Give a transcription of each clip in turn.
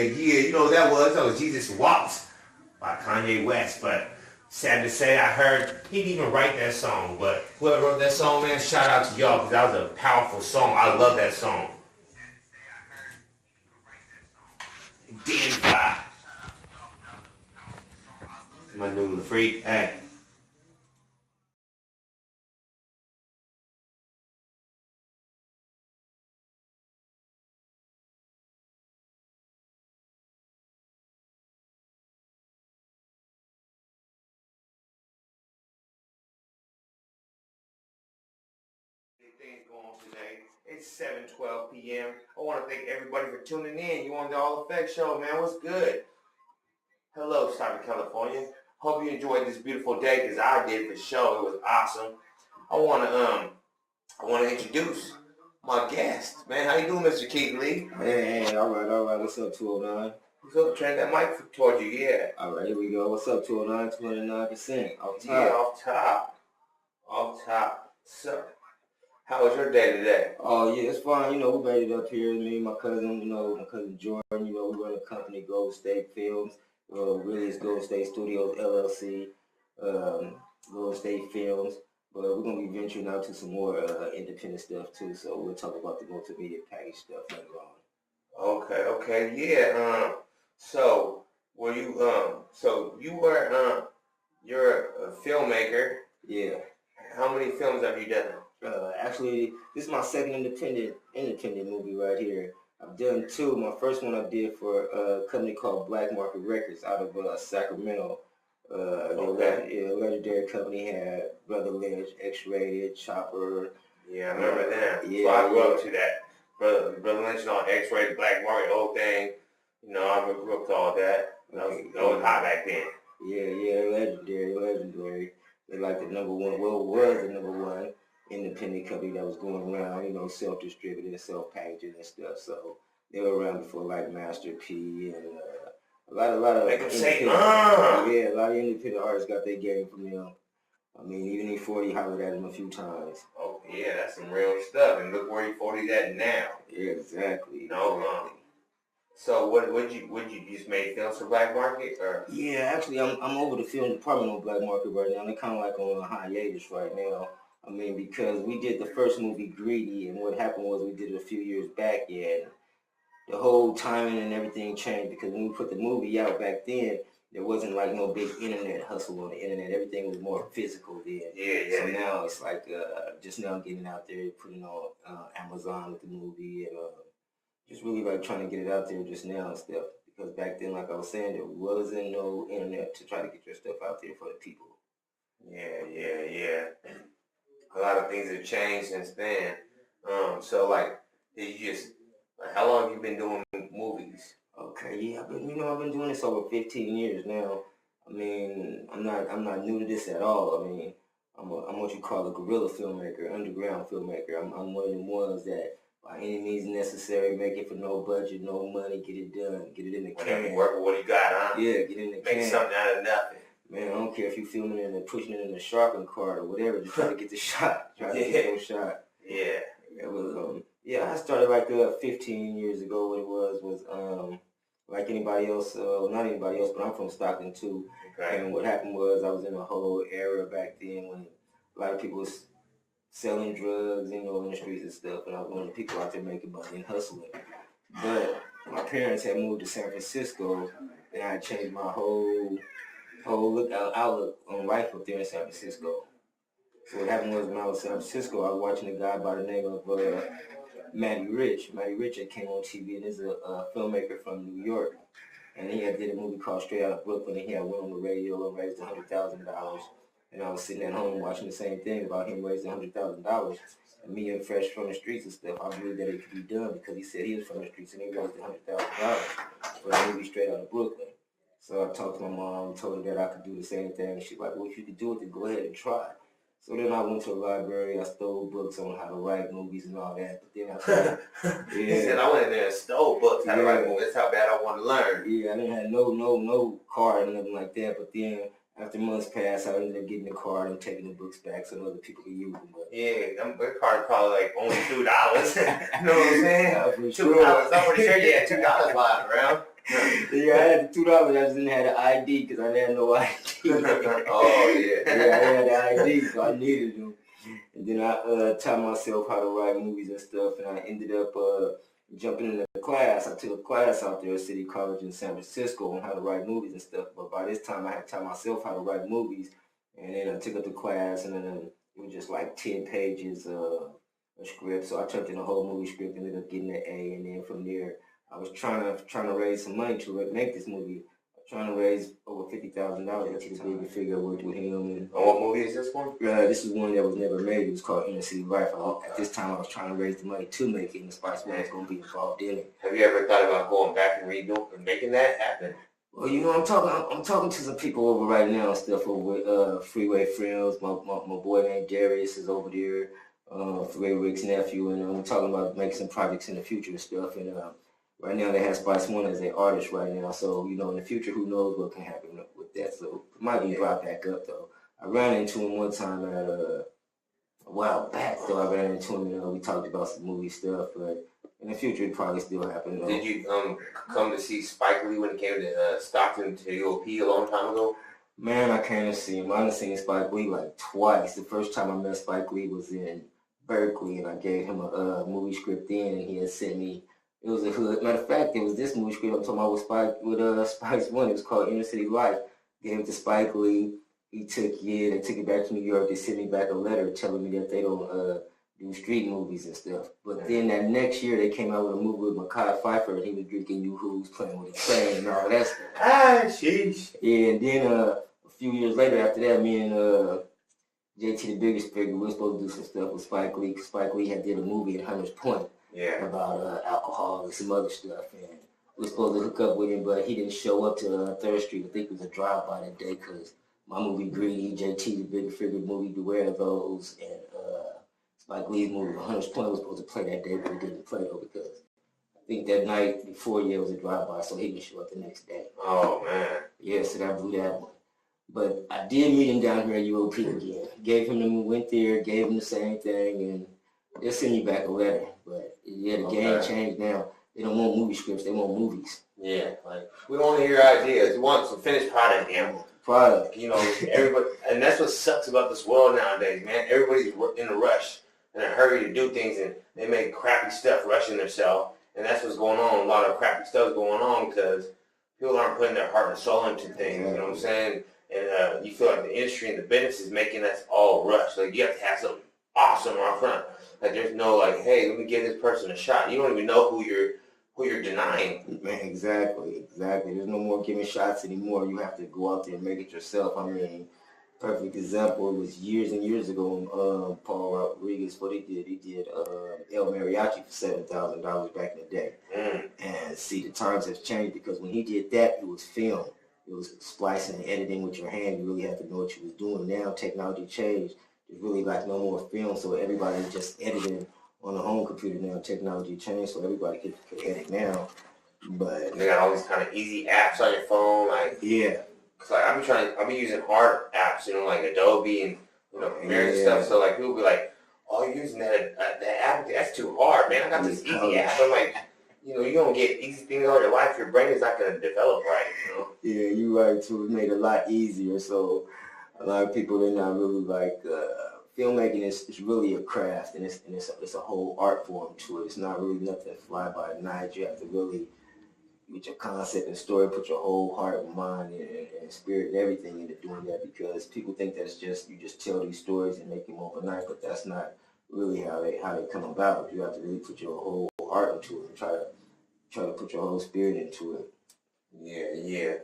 You know what that was? That was Jesus Walks by Kanye West. But sad to say, I heard he didn't even write that song. But whoever wrote that song, man, shout out to y'all because that was a powerful song. I love that song. DNY. My new freak. Hey. Things going on today. It's 7:12 p.m. I want to thank everybody for tuning in. You on the All Afex show, man. What's good? Hello, Stockton, California. Hope you enjoyed this beautiful day because I did for sure. It was awesome. I want to introduce my guest, man. How you doing, Mr. KeithLea? Hey, all right. What's up, 209? What's up? Turn that mic toward you, yeah. All right, here we go. What's up, 209? 29% off top. Yeah, off top. So, how was your day today? Oh, yeah, it's fine. We made it up here. Me and my cousin, my cousin Jordan, we run a company, Golden State Films. Really, it's Golden State StudiosLLC, Golden State Films. But we're going to be venturing out to some more independent stuff, too. So we'll talk about the multimedia package stuff later on. Okay, yeah. So, were you, you're a filmmaker. Yeah. How many films have you done? Actually, this is my second independent movie right here. I've done two. My first one I did for a company called Black Market Records out of Sacramento. Legendary company had Brother Lynch, X-Rated, Chopper. Yeah, I remember that. Yeah, so I grew up to that. Brother Lynch on X-Rated, Black Market, whole thing. I grew up to all that. That was hot back then. Yeah, legendary. They like the number one, was the number one independent company that was going around, self-distributing, self-packaging and stuff. So they were around before like Master P and a lot of Make them say, Yeah, a lot of independent artists got their game from them. I mean, even E40 hollered at him a few times. Oh yeah, that's some real stuff. And look where E40's at now. Yeah, exactly. So would you just made films for Black Market or? Yeah, actually, I'm over the film department on Black Market right now. They're kind of like on a hiatus right now. I mean, because we did the first movie, Greedy, and what happened was we did it a few years back, and the whole timing and everything changed because when we put the movie out back then, there wasn't like no big internet hustle on the internet. Everything was more physical then. Yeah. So now it's like just now getting out there, putting on Amazon with the movie, and just really like trying to get it out there just now and stuff. Because back then, like I was saying, there wasn't no internet to try to get your stuff out there for the people. Yeah. A lot of things have changed since then. So like, did you just how long have you been doing movies? Okay, yeah, I've been doing this over 15 years now. I mean, I'm not new to this at all. I mean, I'm what you call a guerrilla filmmaker, underground filmmaker. I'm one of the ones that by any means necessary, make it for no budget, no money, get it done, get it in the can. Work with what you got, huh? Yeah, get in the can. Make something out of nothing. Man, I don't care if you're filming it and pushing it in a sharpening cart or whatever, just try to get the shot. Try to get your shot. Yeah. It was, I started like 15 years ago. What it was like anybody else, not anybody else, but I'm from Stockton too. Okay. And what happened was I was in a whole era back then when a lot of people was selling drugs, in the streets and stuff, and I was one of the people out there making money and hustling. But my parents had moved to San Francisco, and I had changed my whole outlook on life up there in San Francisco. So what happened was when I was in San Francisco, I was watching a guy by the name of Matty Rich. Matty Rich that came on TV, and is a filmmaker from New York. And he had did a movie called Straight Outta Brooklyn, and he had went on the radio and raised $100,000. And I was sitting at home watching the same thing about him raising $100,000. And me and Fresh from the streets and stuff, I believe that it could be done because he said he was from the streets and he raised $100,000 for the movie Straight Outta Brooklyn. So I talked to my mom, told her that I could do the same thing. And she's like, well, if you could do it, then go ahead and try. So then I went to the library, I stole books on how to write movies and all that. But then I started, He said I went in there and stole books how to write movies. That's how bad I want to learn. Yeah, I didn't have no card or nothing like that. But then after months passed, I ended up getting the card and taking the books back so other people could use them. But yeah, that card probably like only $2. You know what I'm saying? $2. I'm pretty sure you had $2 lying around. Yeah, I had the $2. I just didn't have the ID because I didn't have no ID. Oh, yeah. Yeah, I had the ID, so I needed them. And then I taught myself how to write movies and stuff, and I ended up jumping in a class. I took a class out there at City College in San Francisco on how to write movies and stuff. But by this time, I had taught myself how to write movies, and then I took up the class, and then it was just like 10 pages of a script. So I turned in the whole movie script, ended up getting an A, and then from there, I was trying to raise some money to make this movie. Trying to raise over $50,000 to the bigger figure. Worked with him. And what movie is this one? This is one that was never made. It was called Inner City Life. At this time, I was trying to raise the money to make it, and the Spice One was going to be involved in it. Have you ever thought about going back and redoing and making that happen? Well, you know, I'm talking to some people over right now and stuff over Freeway Films. My boy named Darius is over there. Freeway Rick's nephew, and we're talking about making some projects in the future and stuff. And right now, they have Spice One as an artist right now. So, you know, in the future, who knows what can happen with that. So, it might be brought back up, though. I ran into him one time at a while back, though. I ran into him, and we talked about some movie stuff. But in the future, it probably still happen, though. Did you come to see Spike Lee when he came to Stockton C.A a long time ago? Man, I came to see him. I done seen Spike Lee like twice. The first time I met Spike Lee was in Berkeley, and I gave him a movie script then, and he had sent me. It was a hood. Matter of fact, it was this movie script I'm talking about with Spice One. It was called Inner City Life. Gave it to Spike Lee. He took it. They took it back to New York. They sent me back a letter telling me that they don't do street movies and stuff. But then that next year, they came out with a movie with Mekhi Phifer, and he was drinking Yoo-Hoo's, playing with a train and all that stuff. Ah, sheesh. Yeah, and then a few years later after that, me and JT the Biggest Figure, we were supposed to do some stuff with Spike Lee, because Spike Lee had did a movie at Hunters Point. Yeah. About alcohol and some other stuff, and we were supposed to hook up with him, but he didn't show up to 3rd Street. I think it was a drive-by that day, because my movie Greedy, JT the Bigger Figure movie Beware of Those, and Spike Lee's movie Hunters Point was supposed to play that day, but it didn't play though, because I think that night before, it was a drive-by, so he didn't show up the next day. Oh, man. Yeah, so that blew that one. But I did meet him down here at UOP again. Gave him the went there, gave him the same thing, and they'll send you back a letter. But yeah, the game changed now. They don't want movie scripts, they want movies. Yeah, like we want to hear ideas. We want some finished product, man. Product. You know, everybody, and that's what sucks about this world nowadays, man. Everybody's in a rush, in a hurry to do things, and they make crappy stuff rushing themselves. And that's what's going on. A lot of crappy stuff going on because people aren't putting their heart and soul into things. You know what I'm saying? And you feel like the industry and the business is making us all rush. Like you have to have something awesome up front. Like there's no like, hey, let me give this person a shot. You don't even know who you're denying. Man, exactly. There's no more giving shots anymore. You have to go out there and make it yourself. I mean, perfect example, it was years and years ago when Paul Rodriguez, what he did El Mariachi for $7,000 back in the day. And see, the times have changed because when he did that, it was film. It was splicing and editing with your hand. You really had to know what you was doing. Now technology changed. There's really like no more film, so everybody's just editing on a home computer now. Technology changed, so everybody can edit now. But they got all these kind of easy apps on your phone, like yeah. Cause like I've been using hard apps, you know, like Adobe and Premiere and stuff. So like people be like, "Oh, you're using that app? That's too hard, man. I got this easy app." I'm like, you know, you don't get easy things all your life. Your brain is not gonna develop right, you know. Yeah, you're right too. It made it a lot easier. So a lot of people they're not really like filmmaking is really a craft, and it's a whole art form to it. It's not really nothing fly by night. You have to really with your concept and story, put your whole heart and mind and spirit and everything into doing that, because people think that it's just you just tell these stories and make them overnight, but that's not really how they come about. You have to really put your whole heart into it and try to put your whole spirit into it. Yeah.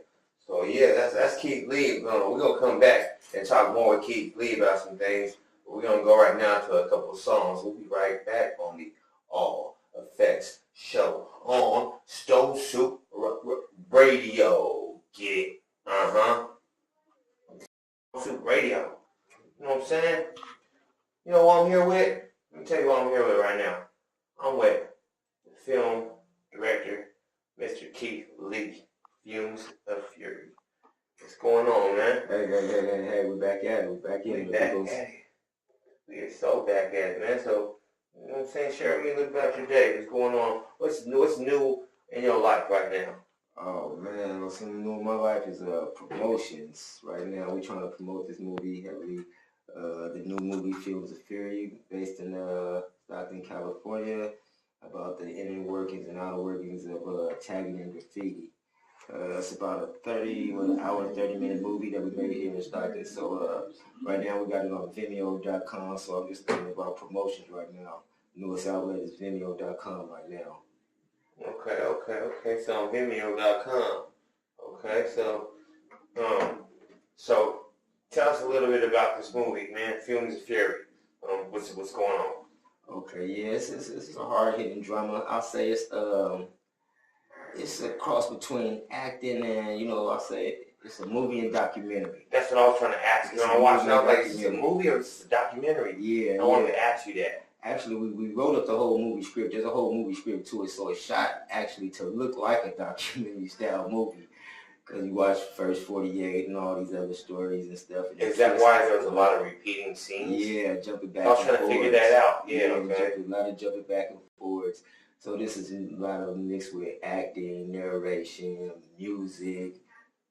So yeah, that's KeithLea. We're gonna come back and talk more with KeithLea about some things. But we're gonna go right now to a couple of songs. We'll be right back on the Afex show on Stone Soup Radio. Get it? Stone Soup Radio. You know what I'm saying? You know what I'm here with? Let me tell you what I'm here with right now. I'm with the film director, Mr. KeithLea, Fumes of Fury. What's going on, man? Hey, we're back at it. We're back in it. We are so back at it, man. So, you know what I'm saying? Share with me a little bit about your day. What's going on? What's new in your life right now? Oh man, what's new in my life is promotions. Right now, we're trying to promote this movie heavily. The new movie Fields of Fury, based in Stockton, California, about the inner workings and outer workings of tagging and graffiti. It's about a 30-minute movie that we made here in Stockton. So right now we got it on Vimeo.com. So I'm just thinking about promotions right now. Newest outlet is Vimeo.com right now. Okay. So on Vimeo.com. Okay, so tell us a little bit about this movie, man. Fumes of Fury. What's going on? Okay, yeah, it's a hard hitting drama. I'll say it's a cross between acting and I'll say it's a movie and documentary. That's what I was trying to ask you. I was like, is this a movie or is this a documentary? Yeah, I wanted to ask you that. Actually, we wrote up the whole movie script. There's a whole movie script to it, so it's shot actually to look like a documentary style movie. Because you watch First 48 and all these other stories and stuff. And is that why there was a lot of repeating scenes? Yeah, jumping back and forwards. I was trying to figure that out. Yeah, okay. A lot of jumping back and forwards. So this is a lot of mixed with acting, narration, music,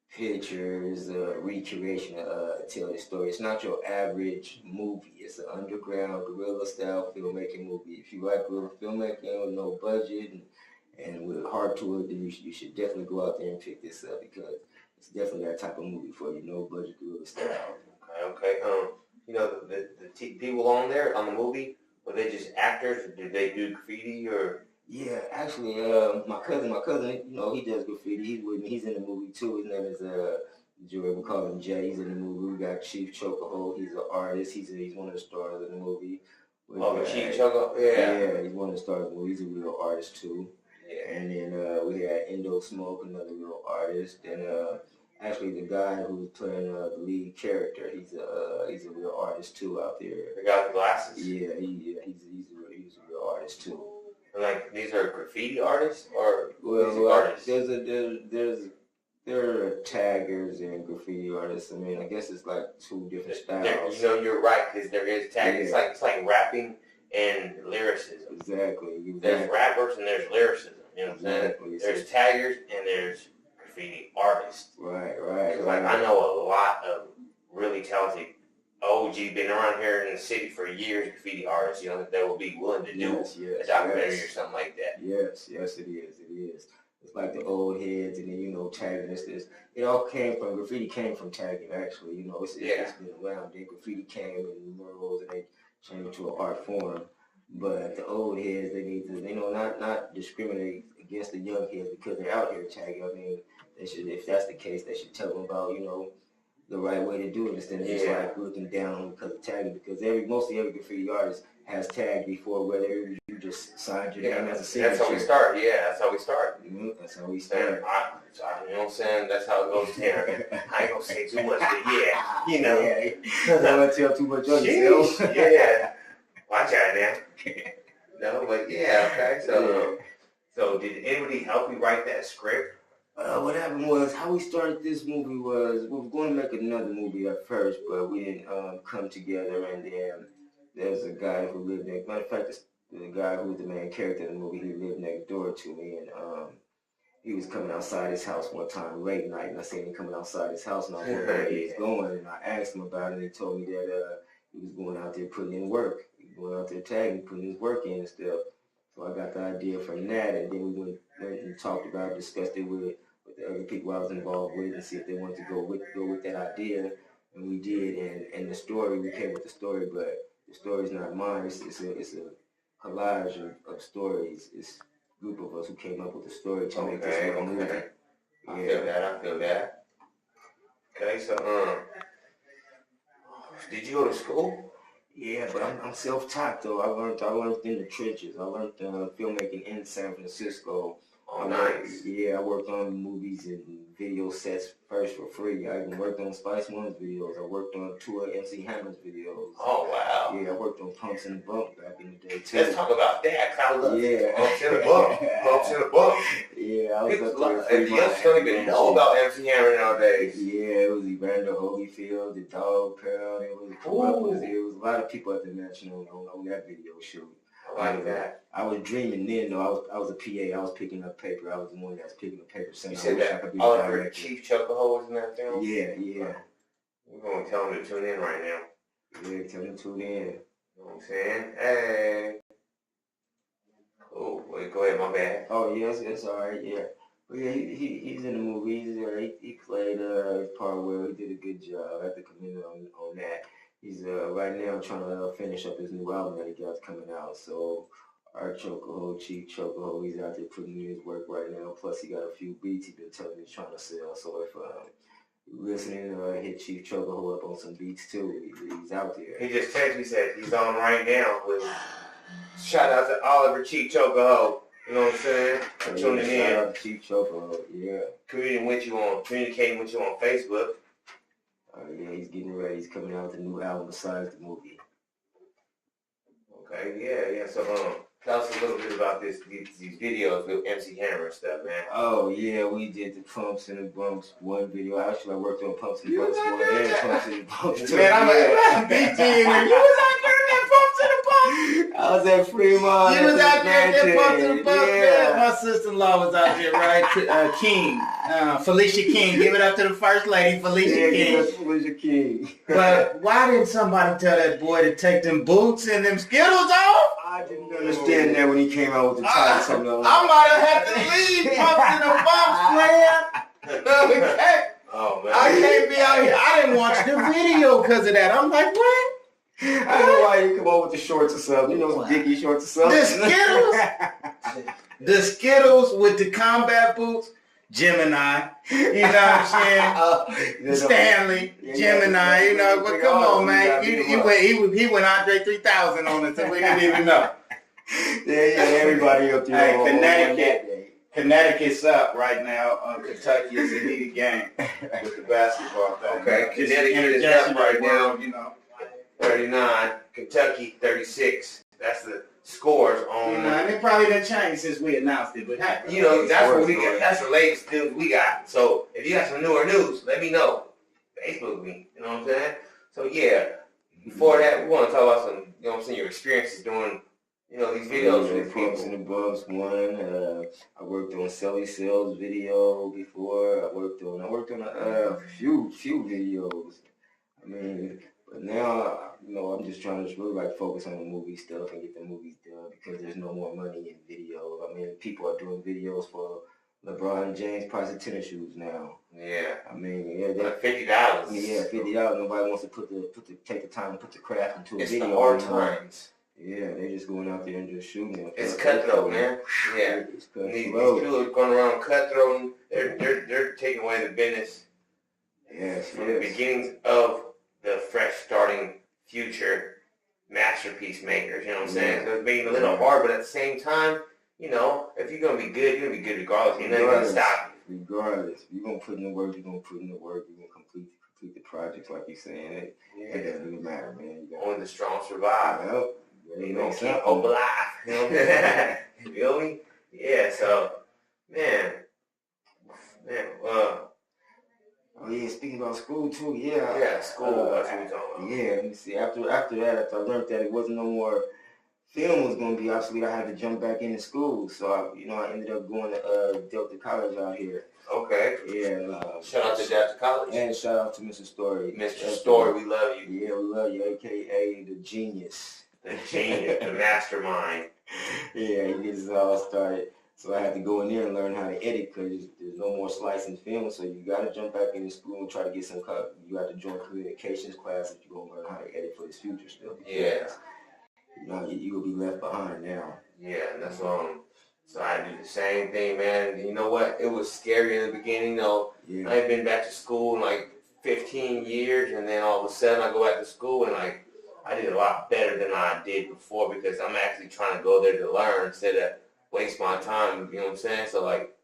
pictures, recreation to tell the story. It's not your average movie. It's an underground guerrilla style filmmaking movie. If you like guerrilla filmmaking with no budget and with a heart to it, then you should definitely go out there and pick this up because it's definitely that type of movie for you. No budget guerrilla style. Okay. The people on there on the movie, were they just actors? Did they do graffiti or? Yeah, actually, my cousin, he does graffiti. He's with me. He's in the movie too. His name is Joey. We call him Jay. He's in the movie. We got Chief Chokehold. He's an artist. He's one of the stars of the movie. Chief Chokehold. Yeah, he's one of the stars of the movie. He's a real artist too. Yeah. And then we had Indo Smoke, another real artist. And actually, the guy who's playing the lead character, he's a real artist too out there. The guy with glasses. Yeah, he's a real artist too. Like these are graffiti artists or artists? There are taggers and graffiti artists. I mean, I guess it's like two different styles. You're right because there is tagging. Yeah. It's like rapping and lyricism. Exactly. There's rappers and there's lyricism. You know what I'm saying? There's taggers and there's graffiti artists. Right. Like I know a lot of really talented OG been around here in the city for years, graffiti artists, that will be willing to do a documentary or something like that. Yes, it is. It's like the old heads and then, tagging. It all graffiti came from tagging actually, it's been around. Then graffiti came in murals and they changed to an art form. But the old heads, they need to, not discriminate against the young heads because they're out here tagging. I mean, they should, if that's the case, they should tell them about, the right way to do it instead of just like looking down because of tagging. Because mostly every graffiti artist has tagged before, whether you just signed your name as a signature. That's how we start. Yeah, that's how we start. That's how we start. You know what I'm saying? That's how it goes there. I ain't gonna say too much, but you know. Don't want to tell too much on yourself. Yeah. Watch out now. No, but okay. So did anybody help you write that script? What happened was, how we started this movie was, we were going to make another movie at first, but we didn't come together, and then there's a guy who lived next, matter of fact, the guy who was the main character in the movie, he lived next door to me, and he was coming outside his house one time late night, and I seen him coming outside his house, and I wondered where he was going, and I asked him about it, and he told me that he was going out there putting in work. He was going out there tagging, putting his work in and stuff. So I got the idea from that, and then we went and talked about it, discussed it with the other people I was involved with, and see if they wanted to go with that idea, and we did. And the story, we came with the story, but the story's not mine. It's a collage of stories. It's a group of us who came up with the story to make this one movie. I feel that. Okay, so did you go to school? Yeah, but I'm self-taught though. I learned in the trenches. I learned filmmaking in San Francisco. Oh, nice. I worked on movies and video sets first for free. I even worked on Spice One's videos. I worked on two of MC Hammer's videos. Oh, wow. Yeah, I worked on Pumps in the Bump back in the day, too. Let's talk about that. I love Pumps in the Bump. Pumps in the Bump. Yeah, I was up there. Everybody else don't even know about MC Hammer nowadays. Yeah, it was Evander Holyfield, the Dog Pound. It was a lot of people at the National on that video shoot. I like that. I was dreaming then though. I was a PA. I was picking up paper. I was the one that was picking up paper. You said that Oliver Chief Chokehold was in that film? Yeah, yeah. We're going to tell him to tune in right now. Yeah, tell him to tune in. You know what I'm saying? Hey. Oh, wait, go ahead, my bad. Oh, yes, it's all right, yeah. But yeah, he's in the movie. He played his part well. He did a good job. I have to commend him on that. He's right now trying to finish up his new album that he got coming out. So our Chokehold, Chief Chokehold, he's out there putting in his work right now. Plus he got a few beats he's been telling me he's trying to sell. So if you're listening, hit Chief Chokehold up on some beats too. He's out there. He just texted me, said he's on right now with shout out to Oliver Chief Chokehold. You know what I'm saying? For tuning in. Shout out to Chief Chokehold, yeah. Communicating with you on Facebook. Yeah, he's getting ready. He's coming out with a new album besides the movie. Okay, yeah. So, tell us a little bit about these videos with MC Hammer and stuff, man. Oh, yeah, we did the Pumps and the Bumps 1 video. Actually, I worked on Pumps and the Bumps 1 and Pumps and the Bumps 2. Man, I'm BG in there. You was out there in that Pumps and the Bumps. I was at Fremont. You was out there in that Pumps and the Bumps, man. My sister-in-law was out there, right? King. Felicia King. Give it up to the first lady, Felicia King. Felicia King. But why didn't somebody tell that boy to take them boots and them Skittles off? I didn't understand that when he came out with the title. I might have had to leave Pumps and the Bumps, man. Okay. Oh, man. I can't be out here. I didn't watch the video because of that. I'm like, what? I don't know why you come on with the shorts or something. You know, some Dickie shorts or something. The Skittles with the combat boots. Gemini, you know what I'm saying? Stanley, Gemini, you know, but come on, man. He went Andre 3000 on us and we didn't even know. Yeah, everybody up there. Hey, Connecticut's up right now. Kentucky is a heated game with the basketball thing. Okay, Connecticut is up right now. You know, 39, Kentucky 36. That's the scores on. You know, and it probably didn't change since we announced it, but hey, you know, that's what we got. That's the latest news we got. So if you got some newer news, let me know. Facebook me. You know what I'm saying? So yeah. Before that, we want to talk about some, you know what I'm saying, your experiences doing, you know, these videos with Pumps and the Bumps 1. I worked on Selly Sales video before. I worked on a few videos. I mean, but now, you know, I'm just trying to really like focus on the movie stuff and get the movies done because there's no more money in video. I mean, people are doing videos for LeBron James price of tennis shoes now. Yeah. I mean, yeah, like $50. Yeah, $50. Nobody wants to take the time to put the craft into a video. It's the hard times. Yeah, they're just going out there and just shooting. It's cutthroat, man. Yeah. It's cutthroat. These people are going around cutthroat. They're taking away the business. Yes, from the beginnings of the fresh starting future masterpiece makers, you know what I'm saying? So it's being a little hard, but at the same time, you know, if you're going to be good, you're going to be good regardless. You're not going to stop you. Regardless. If you're going to put in the work, you're going to put in the work. You're going to complete the projects like you're saying. It doesn't really matter, man. Only the strong survive. Well, you know, keep hope alive. You know what I'm saying? You feel me? Yeah, so, man, oh yeah, speaking about school too, yeah. Yeah, school, that's what we're talking about. Yeah, let me see. After that, after I learned that it wasn't no more film was going to be obsolete, I had to jump back into school. So, I ended up going to Delta College out here. Okay. Yeah. Shout out to Delta College. And shout out to Mr. Story. Mr. Story, we love you. Yeah, we love you, a.k.a. the genius. The genius, the mastermind. Yeah, he gets it all started. So I had to go in there and learn how to edit because there's no more slicing film. So you got to jump back into school and try to get some cut. You have to join communications class if you're going to learn how to edit for this future stuff. Yeah. You will be left behind now. Yeah, and that's so I do the same thing, man. And you know what? It was scary in the beginning, though. Yeah. I had been back to school in like 15 years, and then all of a sudden I go back to school and like I did a lot better than I did before because I'm actually trying to go there to learn instead of waste my time, you know what I'm saying? So like,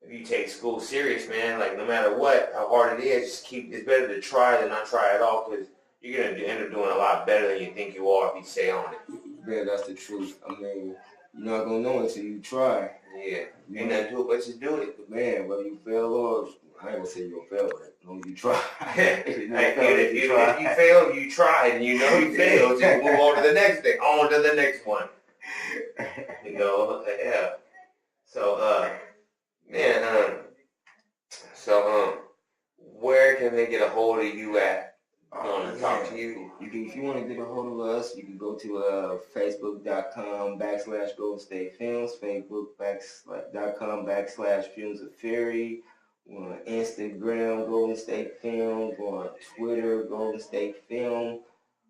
if you take school serious, man, like no matter what, how hard it is, it's better to try than not try at all because you're going to end up doing a lot better than you think you are if you stay on it. Yeah, that's the truth. I mean, you're not going to know until you try. Yeah. Ain't nothing to it but just do it. But man, whether you fail or, I ain't going to say you're going to fail, but as long as you try. If you fail, you tried, and you know you failed, just move on to the next thing, on to the next one. You know, yeah. So, man, where can they get a hold of you at? I want to talk to you. If you want to get a hold of us, you can go to Facebook.com/Golden State Films, Facebook.com/Fumes of Fury. We're on Instagram, Golden State Film. We're on Twitter, Golden State Film.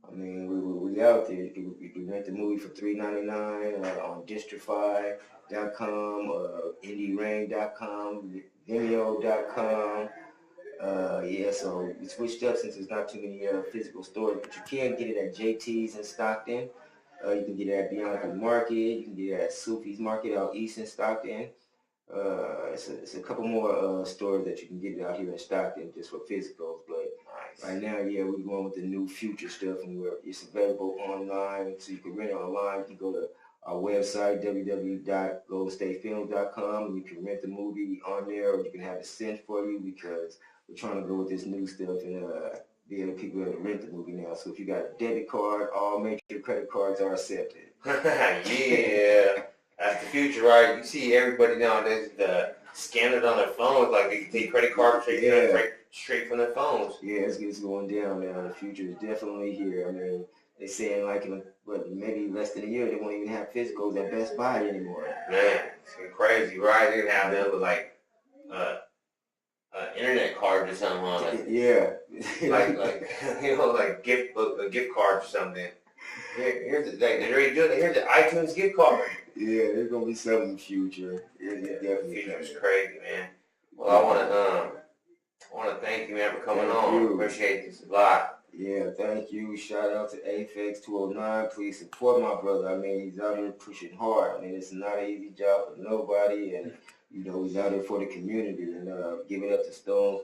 I mean, we out there. You can rent the movie for $3.99 on Distrify.com, IndieRain.com, Vimeo.com. Yeah, so we switched up since there's not too many physical stores, but you can get it at JT's in Stockton. You can get it at Bianca Market. You can get it at Soupy's Market out east in Stockton. It's a couple more stores that you can get it out here in Stockton just for physicals, but right now, yeah, we're going with the new future stuff, and it's available online, so you can rent it online. You can go to our website, www.goldenstatefilms.com, and you can rent the movie on there, or you can have it sent for you, because we're trying to go with this new stuff and be able to people able to rent the movie now. So if you got a debit card, all major credit cards are accepted. Yeah. That's the future, right? You see everybody nowadays scan it on their phones, like they can take credit cards straight from their phones. Yeah, it's going down now. The future is definitely here. I mean, they're saying like in maybe less than a year, they won't even have physicals at Best Buy anymore. Man, it's crazy, right? They have them with like internet cards or something on it. Yeah. like you know, like gift cards or something. Here's the iTunes gift card. Yeah, there's gonna be something in the future. Definitely. Future's crazy, man. Well, I wanna thank you, man, for coming on. Appreciate this a lot. Yeah, thank you. Shout out to Afex 209. Please support my brother. I mean, he's out here pushing hard. I mean, it's not an easy job for nobody, and you know, he's out here for the community. And give it up to Stone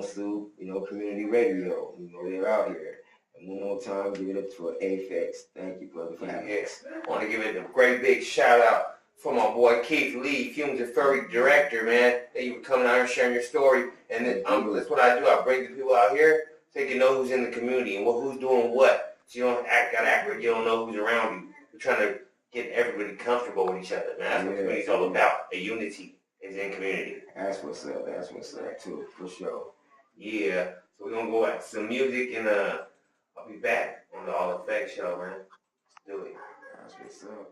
Soup, community radio. You know, they're out here. And one more time, give it up for Afex. Thank you, brother, for having us. I want to give it a great big shout out for my boy KeithLea, Fumes and Furry director, man. Thank you for coming out here and sharing your story. And then, that's what I do. I bring the people out here so they can know who's in the community and who's doing what. So you don't gotta act like you don't know who's around you. We're trying to get everybody comfortable with each other, man. That's what community's all about. The unity is in community. That's what's up, too, for sure. Yeah. So we're going to go at some music, and I'll be back on the All Effects show, man. Let's do it. That's what's up.